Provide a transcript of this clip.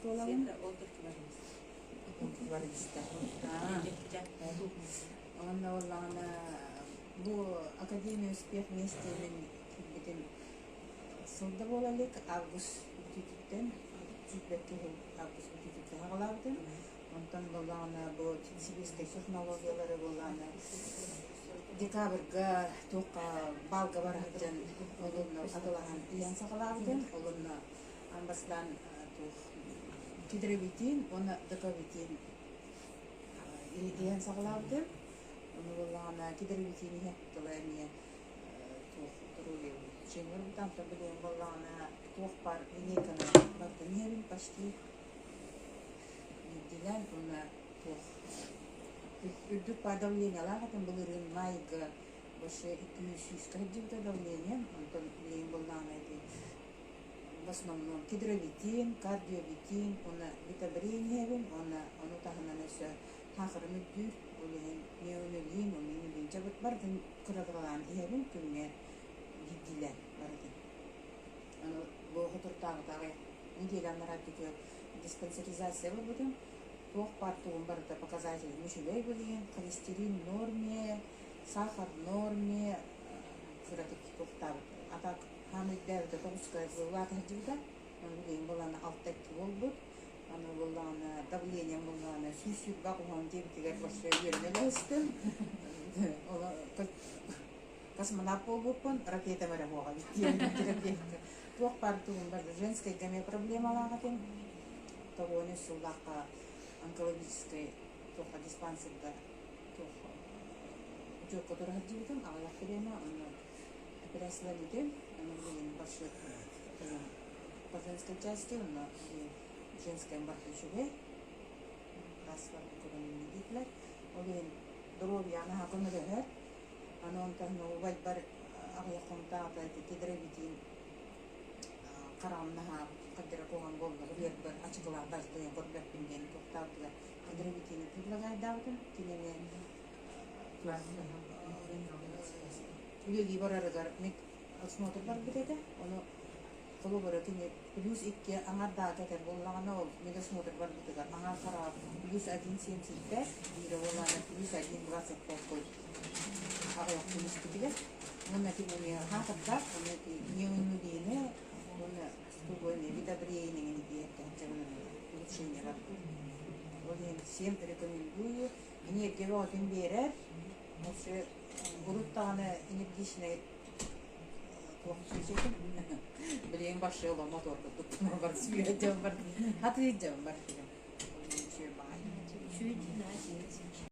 туолагын. Онна оллана бу Академия успех вместе мен битен сылда болалык август бүтүттен жүбекке август бүтүттен хагалардын. Онтан боллана бу сибирская технологиялары боллана декабрга тока балга баратын олунна аталаган иян сагалардын. Олунна амбастан кидеребитин, оны декабитин иян сагалардын. Onu vallahi giderebitini heptilerine tuğruyu şeyler bu tam tabii vallahi tuğ par inikana bakın yerin başki dilen ona tuğ ürdük padavleniya lahatın bulurun mayga başı 200 kadar davleniya ondan bilen vallahi в основном кидеребитин, кардиобитин, ona витабриневин, onu tahananası haqırını dür Олен неонелин, олен жабыт бардын кырагыралан иебин күнгө гиддилер бардын. Аны бу хотуртагы неделя наратыгы диспансеризация болбудун. Тоқ партугун барда показатель мүшелей болген, холестерин норме, сахар норме, кыратык тоқтабыт. Атак хамиддерді тоғыскай зыллаты жылда, аны боланы алтакки болбут. Аны болланы давление болланы сүйсүк багуан демтигер башы ернелестим. Ола космонавт болбуппун, ракета мере буга терапевтка. Тоқ партугун барды женская гаме проблемаларатын. Тогоны суллакка онкологической тоқа диспансерда тоқа жок которая жибитим, ала ферема, аны операциялардан, аны билен башы по женской части, аны женская бартышеве, расфар курын дитлер, олен здоровье ана хакымырыр, аны онтан увайт бар ағяқонтағда кедеребитин қарамнаға қадыра қоған болды, бір бір ачықылар бәздіген көрбек бінген тоқтағдылар, кедеребитini предлагайдағдым, тенеме үлелі барарыгар мек осмотр бар бітеді, оны Колу баратыне плюс 2 аңарда кетер боллағана ол медосмотр бар бітігар. Аңар қара плюс 1,75, бейді боллағана плюс 1,25 қой. Ағаяқ плюс бітігер. Оны кемеме хақырдақ, оны неонулейіне, оны стугойне, витабрейнеңені дейекті, улучшение бар. Оны всем рекомендую. Энергия отын берер. Осы бұруттағаны энергичный Bileyim başı olan motor tuttum. Var, suya can var. Hatırlayacağım var.